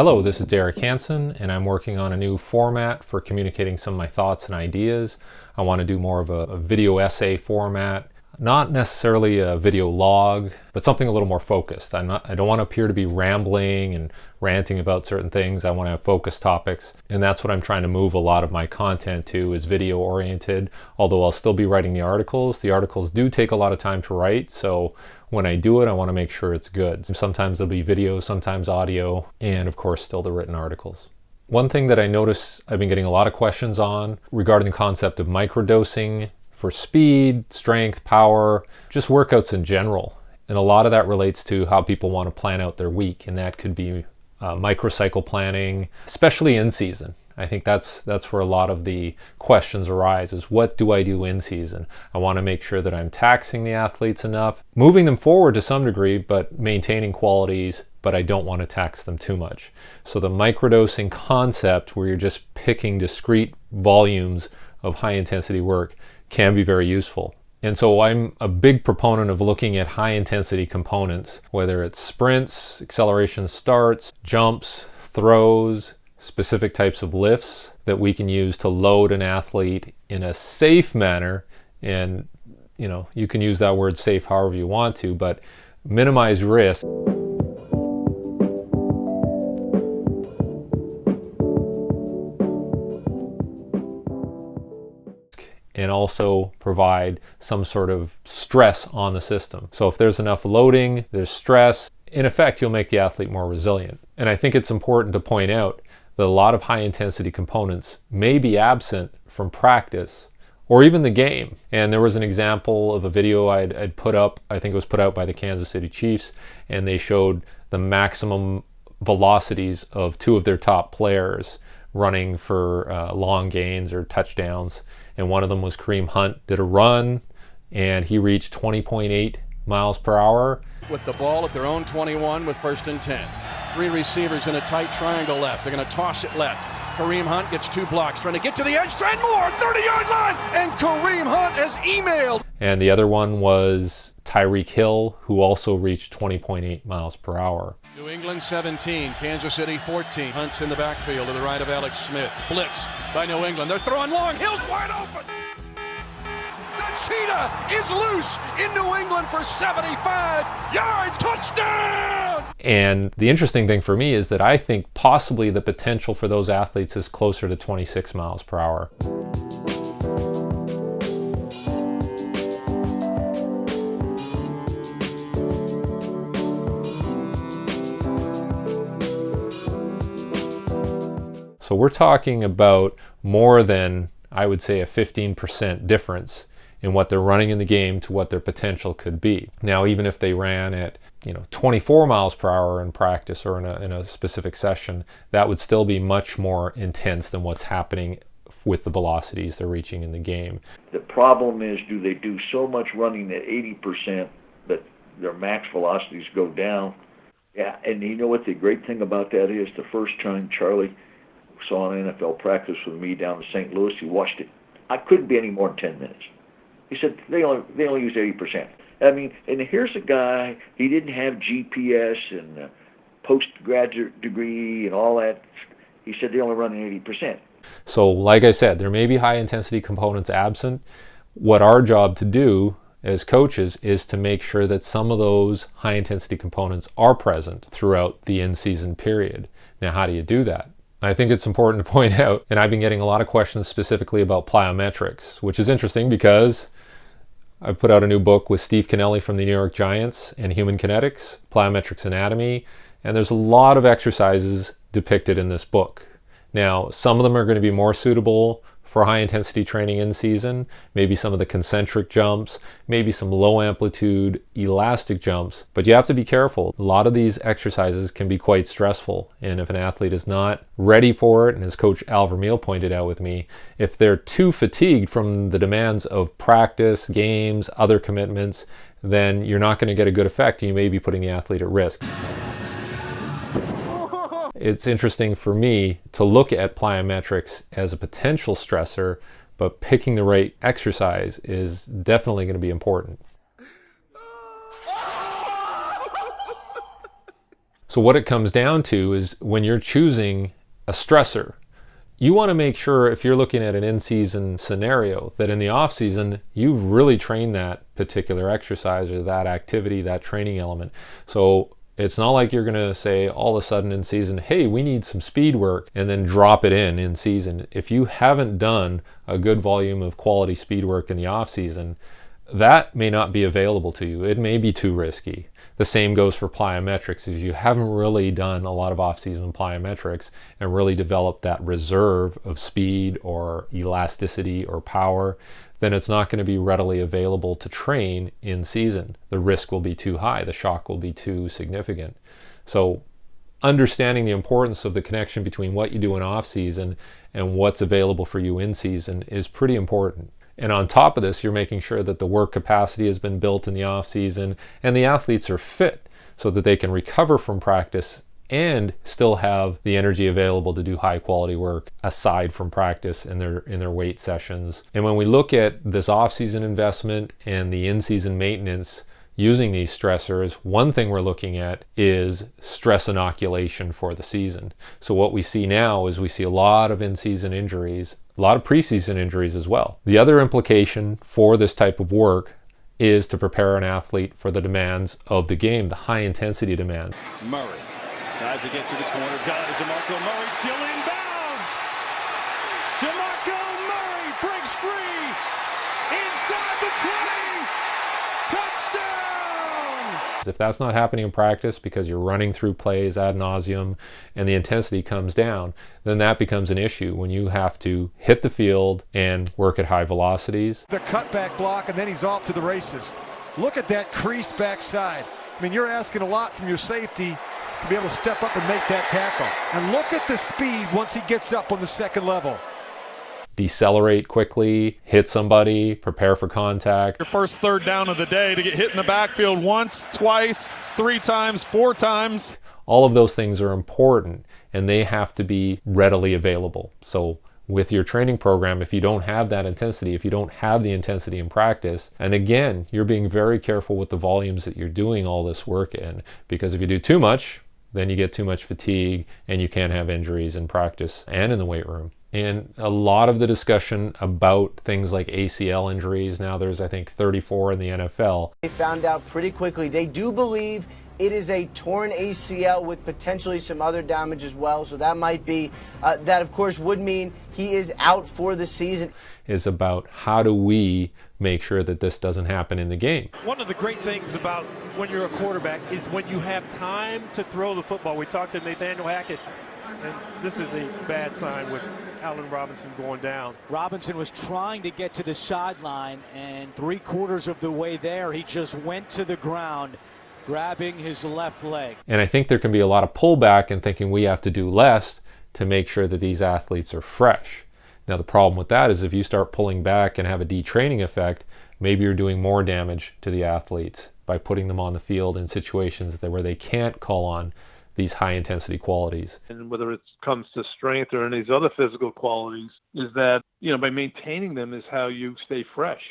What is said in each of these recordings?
Hello, this is Derek Hansen, and I'm working on a new format for communicating some of my thoughts and ideas. I want to do more of a video essay format, not necessarily a video log, but something a little more focused. I don't want to appear to be rambling and ranting about certain things. I want to have focused topics, and that's what I'm trying to move a lot of my content to, is video oriented. Although I'll still be writing the articles. The articles do take a lot of time to write, so when I do it, I want to make sure it's good. Sometimes there'll be video, sometimes audio, and of course still the written articles. One thing that I notice I've been getting a lot of questions on regarding the concept of microdosing for speed, strength, power, just workouts in general. And a lot of that relates to how people want to plan out their week, and that could be microcycle planning, especially in season. I think that's where a lot of the questions arise, is what do I do in season? I want to make sure that I'm taxing the athletes enough, moving them forward to some degree, but maintaining qualities, but I don't want to tax them too much. So the microdosing concept, where you're just picking discrete volumes of high intensity work, can be very useful. And so I'm a big proponent of looking at high intensity components, whether it's sprints, acceleration starts, jumps, throws, specific types of lifts that we can use to load an athlete in a safe manner. And you can use that word safe however you want to, but minimize risk. And also provide some sort of stress on the system. So if there's enough loading, there's stress, in effect, you'll make the athlete more resilient. And I think it's important to point out that a lot of high intensity components may be absent from practice or even the game. And there was an example of a video I'd put up, I think it was put out by the Kansas City Chiefs, and they showed the maximum velocities of two of their top players running for long gains or touchdowns. And one of them was Kareem Hunt, did a run, and he reached 20.8 miles per hour. With the ball at their own 21 with 1st and 10. 3 receivers in a tight triangle left. They're going to toss it left. Kareem Hunt gets 2 blocks, trying to get to the edge, Trent Moore, 30-yard line, and Kareem Hunt has emailed. And the other one was Tyreek Hill, who also reached 20.8 miles per hour. New England 17, Kansas City 14. Hunt's in the backfield to the right of Alex Smith. Blitz by New England. They're throwing long. Hill's wide open. The cheetah is loose in New England for 75 yards. Touchdown! And the interesting thing for me is that I think possibly the potential for those athletes is closer to 26 miles per hour. So we're talking about more than, I would say, a 15% difference in what they're running in the game to what their potential could be. Now, even if they ran at 24 miles per hour in practice or in a specific session, that would still be much more intense than what's happening with the velocities they're reaching in the game. The problem is, do they do so much running at 80% that their max velocities go down? Yeah, and you know what the great thing about that is? The first time Charlie saw an NFL practice with me down in St. Louis, he watched it. I couldn't be any more than 10 minutes. He said they only use 80%. I mean, and here's a guy, he didn't have GPS and postgraduate degree and all that. He said they only run 80%. So like I said, there may be high intensity components absent. What our job to do as coaches is to make sure that some of those high intensity components are present throughout the in-season period. Now, how do you do that? I think it's important to point out, and I've been getting a lot of questions specifically about plyometrics, which is interesting because I put out a new book with Steve Kennelly from the New York Giants and Human Kinetics, Plyometrics Anatomy, and there's a lot of exercises depicted in this book. Now, some of them are going to be more suitable for high intensity training in season, maybe some of the concentric jumps, maybe some low amplitude elastic jumps, but you have to be careful. A lot of these exercises can be quite stressful, and if an athlete is not ready for it, and as Coach Al Vermeil pointed out with me, if they're too fatigued from the demands of practice, games, other commitments, then you're not going to get a good effect, and you may be putting the athlete at risk. It's interesting for me to look at plyometrics as a potential stressor, but picking the right exercise is definitely going to be important. So what it comes down to is when you're choosing a stressor, you want to make sure, if you're looking at an in-season scenario, that in the off-season you've really trained that particular exercise or that activity, that training element. So it's not like you're going to say all of a sudden in season, hey, we need some speed work, and then drop it in season. If you haven't done a good volume of quality speed work in the off-season, that may not be available to you. It may be too risky. The same goes for plyometrics. If you haven't really done a lot of off-season plyometrics and really developed that reserve of speed or elasticity or power, then it's not going to be readily available to train in season. The risk will be too high. The shock will be too significant. So understanding the importance of the connection between what you do in off-season and what's available for you in season is pretty important. And on top of this, you're making sure that the work capacity has been built in the off season and the athletes are fit so that they can recover from practice and still have the energy available to do high quality work aside from practice in their weight sessions. And when we look at this off season investment and the in-season maintenance using these stressors, one thing we're looking at is stress inoculation for the season. So what we see now is we see a lot of in-season injuries, a lot of preseason injuries as well. The other implication for this type of work is to prepare an athlete for the demands of the game, the high intensity demands. Murray tries to get to the corner, does. DeMarco Murray still inbounds. DeMarco Murray breaks free inside the 20. Touchdown! If that's not happening in practice because you're running through plays ad nauseum and the intensity comes down, then that becomes an issue when you have to hit the field and work at high velocities. The cutback block, and then he's off to the races. Look at that crease backside. I mean, you're asking a lot from your safety to be able to step up and make that tackle. And look at the speed once he gets up on the second level. Decelerate quickly, hit somebody, prepare for contact. Your first third down of the day to get hit in the backfield once, twice, 3 times, 4 times. All of those things are important and they have to be readily available. So with your training program, if you don't have that intensity, if you don't have the intensity in practice, and again, you're being very careful with the volumes that you're doing all this work in, because if you do too much, then you get too much fatigue and you can have injuries in practice and in the weight room. And a lot of the discussion about things like ACL injuries, now there's I think 34 in the NFL. They found out pretty quickly. They do believe it is a torn ACL with potentially some other damage as well. So that might be, that of course would mean he is out for the season. Is about how do we make sure that this doesn't happen in the game. One of the great things about when you're a quarterback is when you have time to throw the football. We talked to Nathaniel Hackett, and this is a bad sign with Allen Robinson going down. Robinson was trying to get to the sideline, and 3/4 of the way there, he just went to the ground, grabbing his left leg. And I think there can be a lot of pullback and thinking we have to do less to make sure that these athletes are fresh. Now the problem with that is if you start pulling back and have a detraining effect, maybe you're doing more damage to the athletes by putting them on the field in situations where they can't call on these high intensity qualities. And whether it comes to strength or any of these other physical qualities, is that, by maintaining them is how you stay fresh.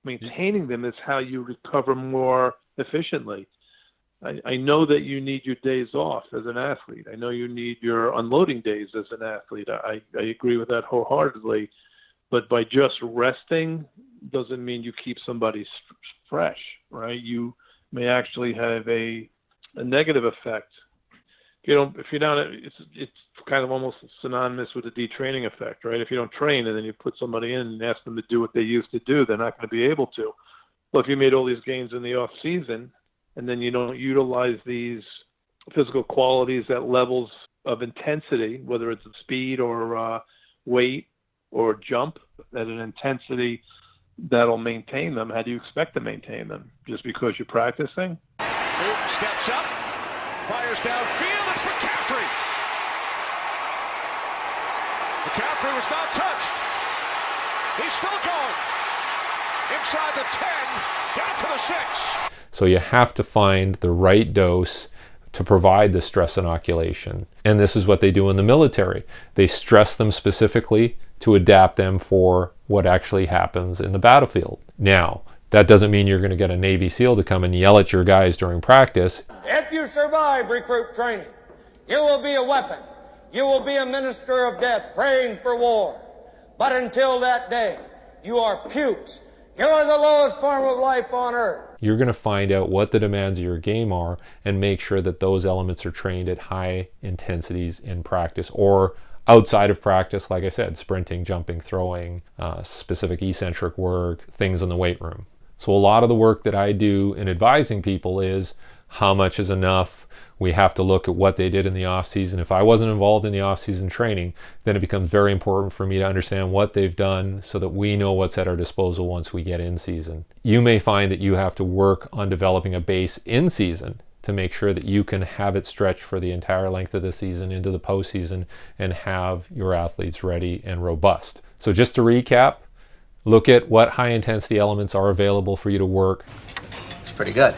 Maintaining them is how you recover more efficiently. I know that you need your days off as an athlete. I know you need your unloading days as an athlete. I agree with that wholeheartedly. But by just resting doesn't mean you keep somebody fresh, right? You may actually have a negative effect. If you're not, it's kind of almost synonymous with the detraining effect, right? If you don't train and then you put somebody in and ask them to do what they used to do, they're not going to be able to. Well, if you made all these gains in the off season and then you don't utilize these physical qualities at levels of intensity, whether it's speed or weight or jump, at an intensity that'll maintain them, how do you expect to maintain them? Just because you're practicing? Newton steps up, fires downfield. It's McCaffrey. McCaffrey was not touched. He's still going. Inside the 10, down to the 6. So you have to find the right dose to provide the stress inoculation. And this is what they do in the military. They stress them specifically to adapt them for what actually happens in the battlefield. Now, That doesn't mean you're going to get a Navy SEAL to come and yell at your guys during practice. If you survive recruit training, you will be a weapon. You will be a minister of death praying for war. But until that day, you are pukes. You are the lowest form of life on earth. You're going to find out what the demands of your game are and make sure that those elements are trained at high intensities in practice or outside of practice, like I said, sprinting, jumping, throwing, specific eccentric work, things in the weight room. So a lot of the work that I do in advising people is how much is enough. We have to look at what they did in the off season. If I wasn't involved in the off season training, then it becomes very important for me to understand what they've done so that we know what's at our disposal once we get in season. You may find that you have to work on developing a base in season to make sure that you can have it stretch for the entire length of the season into the postseason and have your athletes ready and robust. So just to recap, look at what high intensity elements are available for you to work. It's pretty good.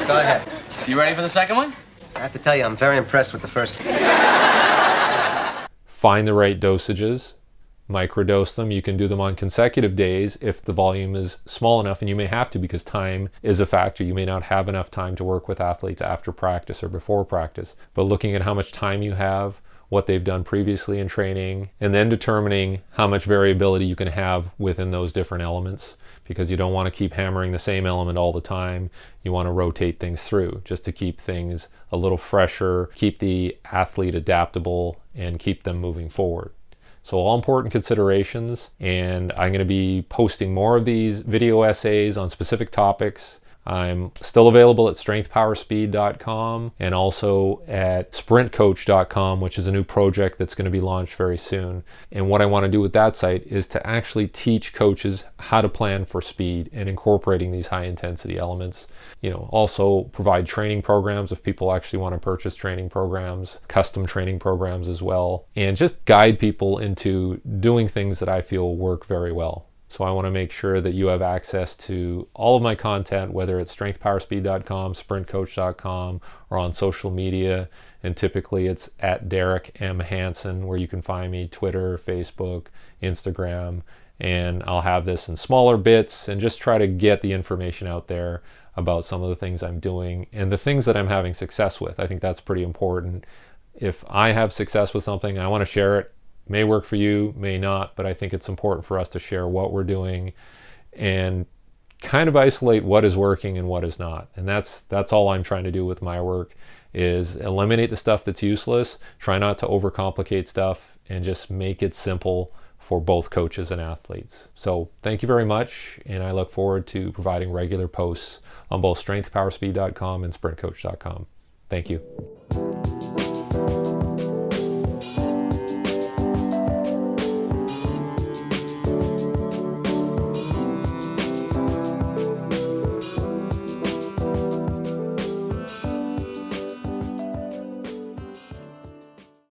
Go ahead. You ready for the second one? I have to tell you, I'm very impressed with the first one. Find the right dosages, microdose them. You can do them on consecutive days if the volume is small enough, and you may have to because time is a factor. You may not have enough time to work with athletes after practice or before practice. But looking at how much time you have, what they've done previously in training, and then determining how much variability you can have within those different elements, because you don't want to keep hammering the same element all the time. You want to rotate things through just to keep things a little fresher, keep the athlete adaptable, and keep them moving forward. So all important considerations, and I'm going to be posting more of these video essays on specific topics. I'm still available at strengthpowerspeed.com and also at sprintcoach.com, which is a new project that's going to be launched very soon. And what I want to do with that site is to actually teach coaches how to plan for speed and incorporating these high intensity elements. You know, also provide training programs if people actually want to purchase training programs, custom training programs as well, and just guide people into doing things that I feel work very well. So I want to make sure that you have access to all of my content, whether it's strengthpowerspeed.com, sprintcoach.com, or on social media. And typically it's at Derek M. Hansen, where you can find me, Twitter, Facebook, Instagram. And I'll have this in smaller bits and just try to get the information out there about some of the things I'm doing and the things that I'm having success with. I think that's pretty important. If I have success with something, I want to share it. May work for you, may not, but I think it's important for us to share what we're doing and kind of isolate what is working and what is not. And that's all I'm trying to do with my work, is eliminate the stuff that's useless, try not to overcomplicate stuff, and just make it simple for both coaches and athletes. So thank you very much, and I look forward to providing regular posts on both strengthpowerspeed.com and sprintcoach.com. Thank you.